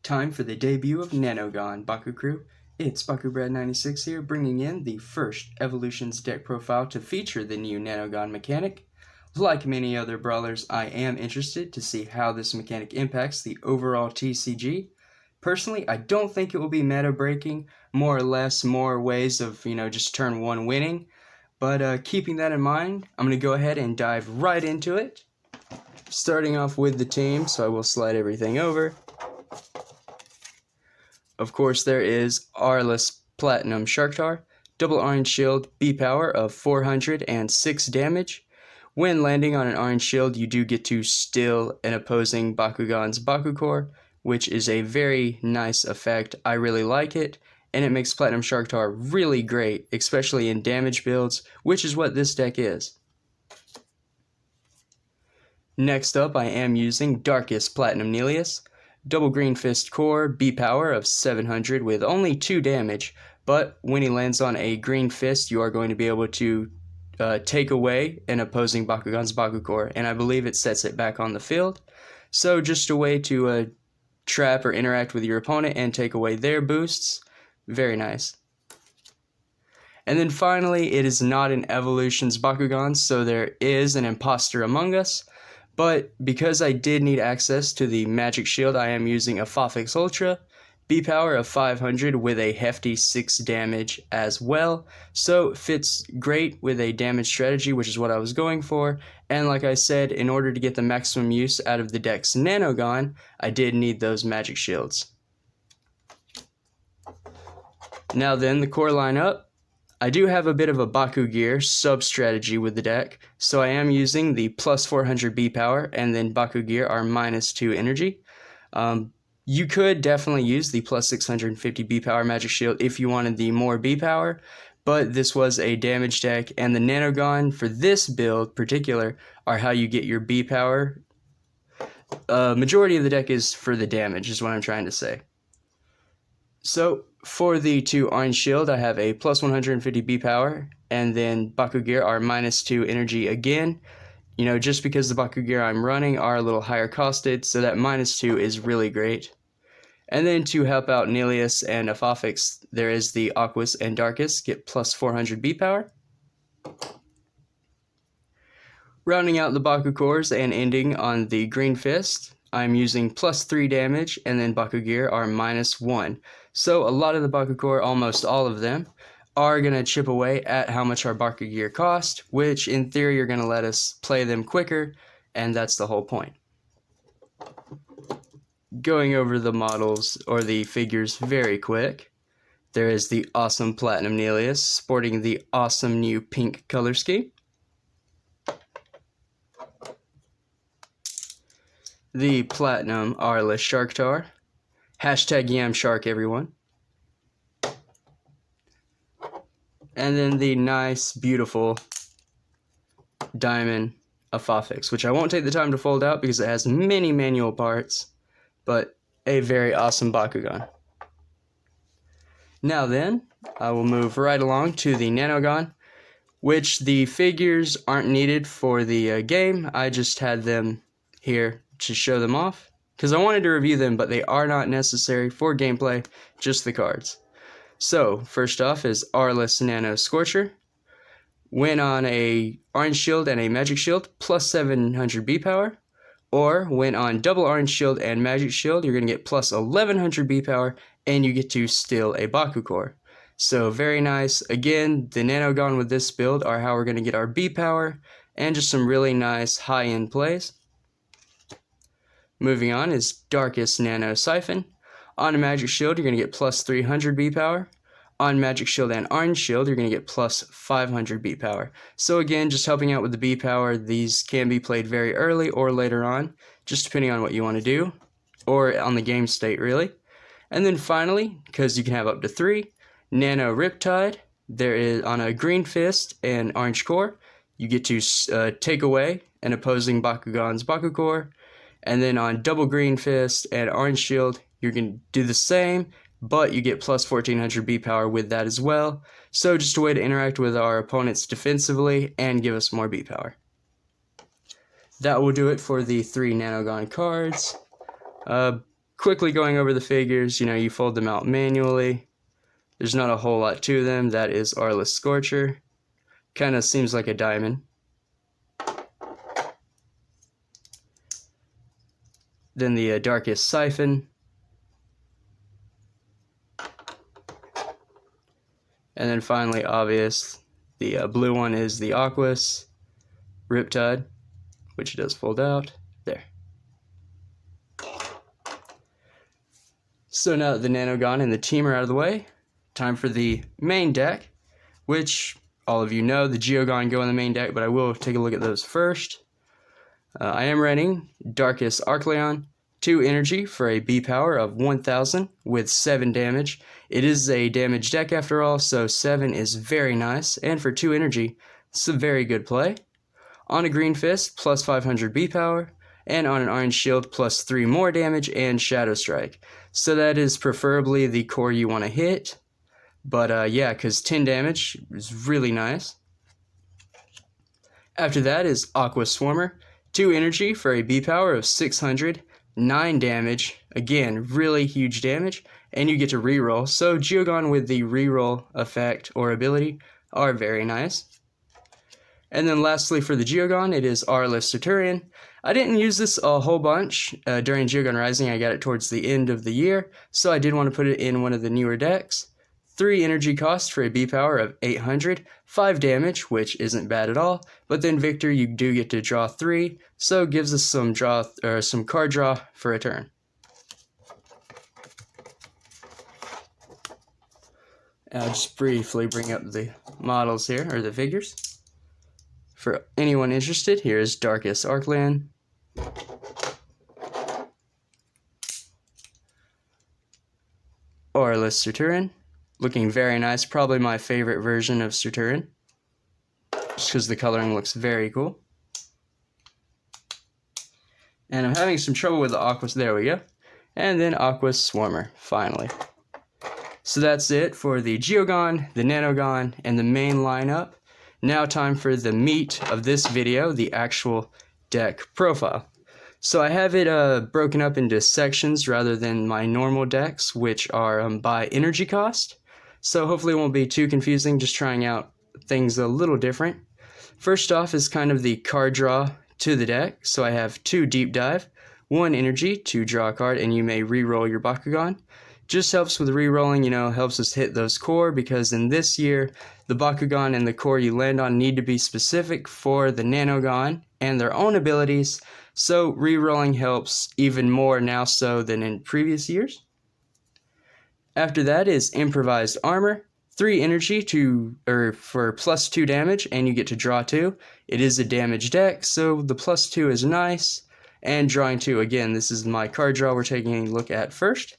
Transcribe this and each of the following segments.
Time for the debut of Nanogan, Bakucrew. It's BakuBread96 here, bringing in the first Evolutions deck profile to feature the new Nanogan mechanic. Like many other brawlers, I am interested to see how this mechanic impacts the overall TCG. Personally, I don't think it will be meta breaking, more or less more ways of, just turn one winning. But keeping that in mind, I'm going to go ahead and dive right into it. Starting off with the team, so I will slide everything over. Of course, there is Aurelus Platinum Sharktar, double orange shield, B power of 406 damage. When landing on an orange shield, you do get to steal an opposing Bakugan's Bakucrew, which is a very nice effect. I really like it, and it makes Platinum Sharktar really great, especially in damage builds, which is what this deck is. Next up, I am using Darkus Platinum Nelius, double green fist core, B power of 700 with only 2 damage, but when he lands on a green fist, you are going to be able to take away an opposing Bakugan's Bakucrew, and I believe it sets it back on the field. So just a way to trap or interact with your opponent and take away their boosts. Very nice. And then finally, it is not an Evolutions Bakugan, so there is an imposter among us. But because I did need access to the magic shield, I am using a Aquos Ultra, B power of 500 with a hefty 6 damage as well. So fits great with a damage strategy, which is what I was going for. And like I said, in order to get the maximum use out of the deck's Nanogan, I did need those magic shields. Now then, the core lineup. I do have a bit of a Bakugear sub-strategy with the deck, so I am using the plus 400 B power, and then Bakugear are minus 2 energy. You could definitely use the plus 650 B power magic shield if you wanted the more B power, but this was a damage deck, and the Nanogan for this build particular are how you get your B power. Majority of the deck is for the damage, is what I'm trying to say. So, for the 2 orange shield, I have a plus 150 B power, and then Bakugear are minus 2 energy again. Just because the Bakugear I'm running are a little higher costed, so that minus 2 is really great. And then to help out Nelius and Aquos, there is the Aquos and Darkus, get plus 400 B power. Rounding out the Bakucrews and ending on the green fist, I'm using plus 3 damage, and then Bakugear are minus 1. So a lot of the Bakucrew, almost all of them, are going to chip away at how much our Bakugear cost, which in theory are going to let us play them quicker, and that's the whole point. Going over the models, or the figures, very quick. There is the awesome Platinum Nelius, sporting the awesome new pink color scheme. The Platinum Aurelus Sharktar. Hashtag YamShark, everyone. And then the nice, beautiful Diamond Aquos, which I won't take the time to fold out because it has many manual parts, but a very awesome Bakugan. Now then, I will move right along to the Nanogan, which the figures aren't needed for the game. I just had them here to show them off, because I wanted to review them, but they are not necessary for gameplay, just the cards. So, first off is Aurelus Nano Scorcher. When on a orange shield and a magic shield, plus 700 B power. Or, when on double orange shield and magic shield, you're going to get plus 1100 B power, and you get to steal a Bakucrew. So, very nice. Again, the Nanogan with this build are how we're going to get our B power, and just some really nice high-end plays. Moving on is Darkus Nano Siphon. On a Magic Shield, you're going to get plus 300 B power. On Magic Shield and Orange Shield, you're going to get plus 500 B power. So again, just helping out with the B power, these can be played very early or later on, just depending on what you want to do, or on the game state, really. And then finally, because you can have up to 3, Nano Riptide. There is, on a Green Fist and Orange Core, you get to take away an opposing Bakugan's Bakucrew. And then on double green fist and orange shield, you're going to do the same, but you get plus 1400 B power with that as well. So just a way to interact with our opponents defensively and give us more B power. That will do it for the 3 Nanogan cards. quickly going over the figures, you fold them out manually. There's not a whole lot to them. That is Aurelus Scorcher. Kind of seems like a diamond. Then the Darkus Siphon. And then finally, obvious, the blue one is the Aquos Riptide, which does fold out. There. So now that the Nanogan and the team are out of the way, time for the main deck, which all of you know, the Geogon go in the main deck, but I will take a look at those first. I am running Darkus Arcleon, 2 energy for a B power of 1000 with 7 damage. It is a damage deck after all, so 7 is very nice, and for 2 energy, it's a very good play. On a green fist, plus 500 B power, and on an orange shield, plus 3 more damage and Shadow Strike. So that is preferably the core you want to hit, but yeah, because 10 damage is really nice. After that is Aquos Swarmer, 2 energy for a B power of 600, 9 damage, again, really huge damage, and you get to reroll. So Geogon with the reroll effect or ability are very nice. And then lastly for the Geogon, it is Aurelus Centurion. I didn't use this a whole bunch during Geogon Rising. I got it towards the end of the year, so I did want to put it in one of the newer decks. 3 energy cost for a B power of 800, 5 damage, which isn't bad at all, but then Victor, you do get to draw 3, so it gives us some card draw for a turn. I'll just briefly bring up the models here, or the figures. For anyone interested, here is Darkus Arcleon, Aurelus Centurion, looking very nice, probably my favorite version of Centurion, just because the coloring looks very cool. And I'm having some trouble with the Aquos, there we go. And then Aquos Swarmer, finally. So that's it for the Geogon, the Nanogan, and the main lineup. Now time for the meat of this video, the actual deck profile. So I have it broken up into sections rather than my normal decks, which are by energy cost. So hopefully it won't be too confusing, just trying out things a little different. First off is kind of the card draw to the deck. So I have 2 deep dive, 1 energy to draw a card, and you may re-roll your Bakugan. Just helps with re-rolling, helps us hit those core, because in this year, the Bakugan and the core you land on need to be specific for the Nanogan and their own abilities, so re-rolling helps even more now so than in previous years. After that is Improvised Armor, 3 energy for plus 2 damage, and you get to draw 2. It is a damage deck, so the plus 2 is nice, and drawing 2, again, this is my card draw we're taking a look at first.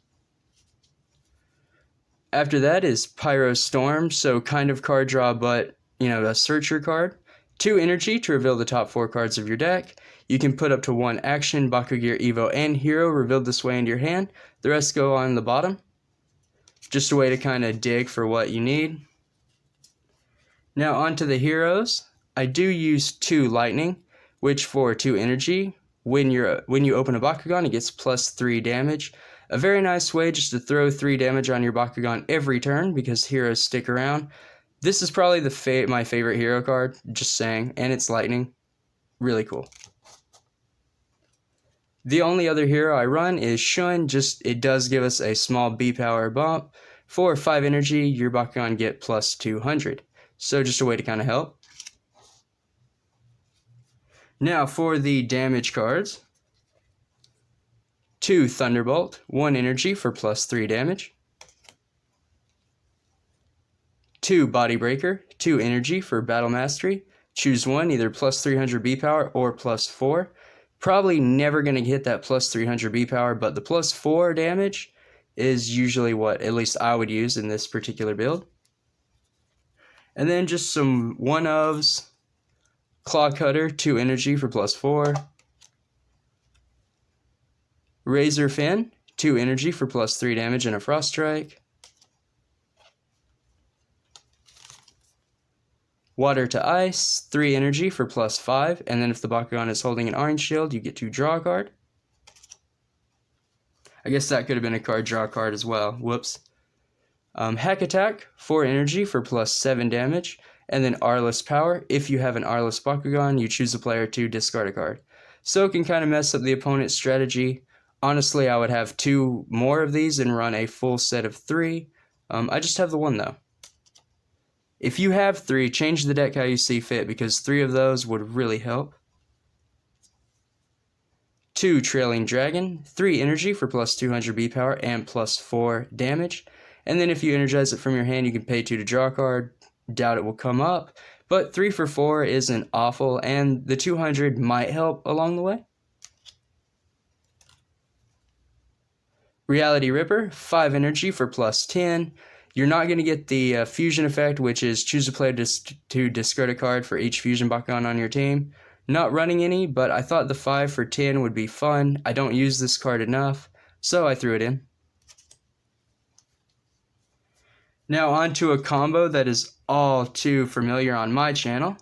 After that is Pyro Storm, so kind of card draw, but, a searcher card. 2 energy to reveal the top 4 cards of your deck. You can put up to 1 action, Bakugear, Evo, and Hero revealed this way into your hand. The rest go on the bottom. Just a way to kind of dig for what you need. Now on to the heroes. I do use 2 Lightning, which for 2 energy, when you open a Bakugan, it gets plus 3 damage. A very nice way just to throw 3 damage on your Bakugan every turn, because heroes stick around. This is probably my favorite hero card, just saying, and it's Lightning. Really cool. The only other hero I run is Shun, it does give us a small B power bump. For 5 energy, your Bakugan get plus 200. So just a way to kind of help. Now for the damage cards. 2 Thunderbolt, 1 energy for plus 3 damage. 2 Body Breaker, 2 energy for Battle Mastery. Choose one, either plus 300 B power or plus 4. Probably never going to hit that plus 300 B power, but the plus 4 damage is usually what at least I would use in this particular build. And then just some one-ofs. Claw Cutter, 2 energy for plus 4. Razor Fin, 2 energy for plus 3 damage and a Frost Strike. Water to Ice, 3 energy for plus 5, and then if the Bakugan is holding an orange shield, you get to draw a card. I guess that could have been a card draw card as well. Whoops. Hack Attack, 4 energy for plus 7 damage. And then Aurelus Power. If you have an Aurelus Bakugan, you choose a player to discard a card. So it can kind of mess up the opponent's strategy. Honestly, I would have 2 more of these and run a full set of 3. I just have the 1 though. If you have 3, change the deck how you see fit because 3 of those would really help. 2 Trailing Dragon, 3 energy for plus 200 B power and plus 4 damage. And then if you energize it from your hand, you can pay 2 to draw a card. Doubt it will come up, but 3 for 4 isn't awful, and the 200 might help along the way. Reality Ripper, 5 energy for plus 10. You're not going to get the fusion effect, which is choose a player to discard a card for each fusion Bakugan on your team. Not running any, but I thought the 5 for 10 would be fun. I don't use this card enough, so I threw it in. Now onto a combo that is all too familiar on my channel.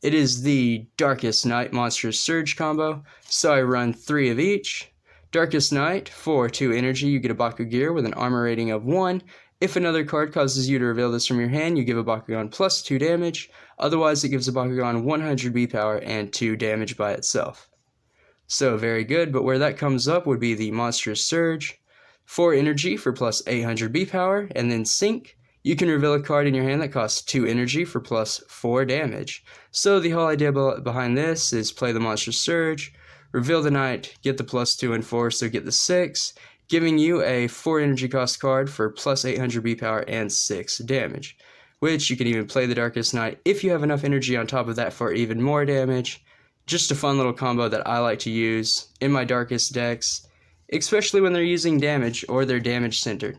It is the Darkest Night Monstrous Surge combo, so I run 3 of each. Darkest Night, for 2 energy, you get a Bakugear with an armor rating of 1. If another card causes you to reveal this from your hand, you give a Bakugan plus 2 damage. Otherwise, it gives a Bakugan 100 B power and 2 damage by itself. So very good, but where that comes up would be the Monstrous Surge. 4 energy for plus 800 B power, and then Sync. You can reveal a card in your hand that costs 2 energy for plus 4 damage. So the whole idea behind this is play the Monstrous Surge, reveal the Knight, get the plus 2 and 4, so get the 6, giving you a 4 energy cost card for plus 800 B power and 6 damage. Which you can even play the Darkest Night if you have enough energy on top of that for even more damage. Just a fun little combo that I like to use in my Darkest decks, especially when they're using damage or they're damage centered.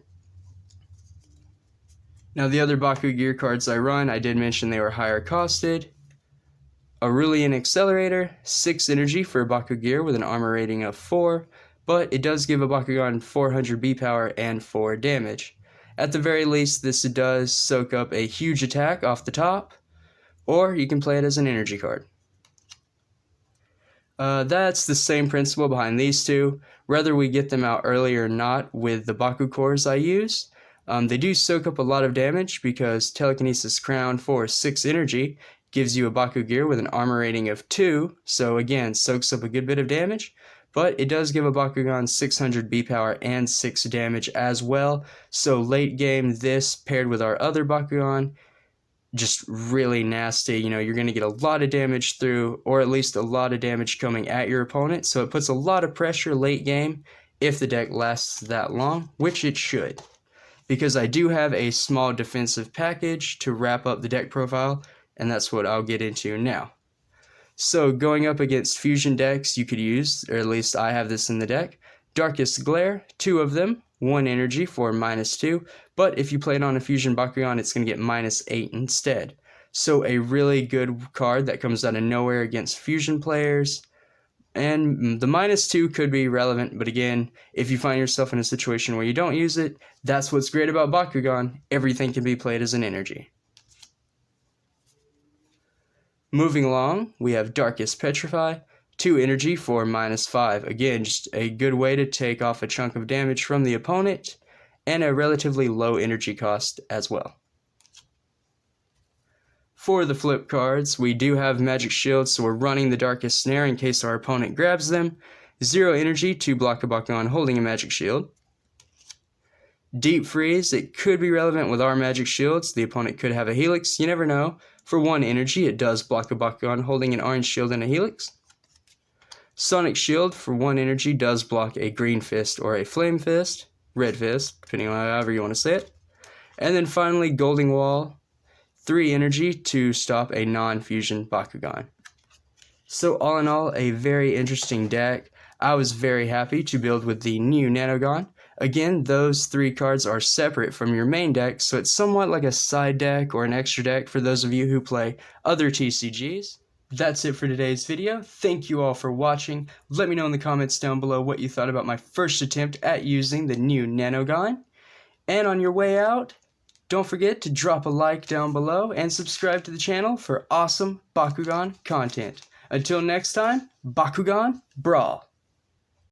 Now the other Bakugear cards I run, I did mention they were higher costed. Aurelian Accelerator, 6 energy for a Bakugear with an armor rating of 4, but it does give a Bakugan 400 B power and 4 damage. At the very least, this does soak up a huge attack off the top, or you can play it as an energy card. That's the same principle behind these two, whether we get them out early or not with the Baku cores I use. They do soak up a lot of damage because Telekinesis Crown for 6 energy gives you a Bakugear with an armor rating of 2, so again, soaks up a good bit of damage, but it does give a Bakugan 600 B power and 6 damage as well, so late game this paired with our other Bakugan, just really nasty. You know, you're going to get a lot of damage through, or at least a lot of damage coming at your opponent, so it puts a lot of pressure late game if the deck lasts that long, which it should. Because I do have a small defensive package to wrap up the deck profile, and that's what I'll get into now. So going up against fusion decks you could use, or at least I have this in the deck, Darkest Glare, 2 of them, 1 energy for -2, but if you play it on a fusion Bakugan it's going to get -8 instead. So a really good card that comes out of nowhere against fusion players. And the -2 could be relevant, but again, if you find yourself in a situation where you don't use it, that's what's great about Bakugan. Everything can be played as an energy. Moving along, we have Darkest Petrify, 2 energy for -5. Again, just a good way to take off a chunk of damage from the opponent, and a relatively low energy cost as well. For the flip cards, we do have Magic Shield, so we're running the Darkest Snare in case our opponent grabs them. 0 energy to block a Bakugan holding a Magic Shield. Deep Freeze, it could be relevant with our Magic Shields. The opponent could have a Helix, you never know. For 1 energy, it does block a Bakugan holding an orange shield and a Helix. Sonic Shield, for 1 energy, does block a Green Fist or a Flame Fist, Red Fist, depending on however you want to say it. And then finally, Golden Wall, 3 energy to stop a non-fusion Bakugan. So all in all, a very interesting deck. I was very happy to build with the new Nanogan. Again, those 3 cards are separate from your main deck, so it's somewhat like a side deck or an extra deck for those of you who play other TCGs. That's it for today's video. Thank you all for watching. Let me know in the comments down below what you thought about my first attempt at using the new Nanogan. And on your way out, don't forget to drop a like down below and subscribe to the channel for awesome Bakugan content. Until next time, Bakugan Brawl!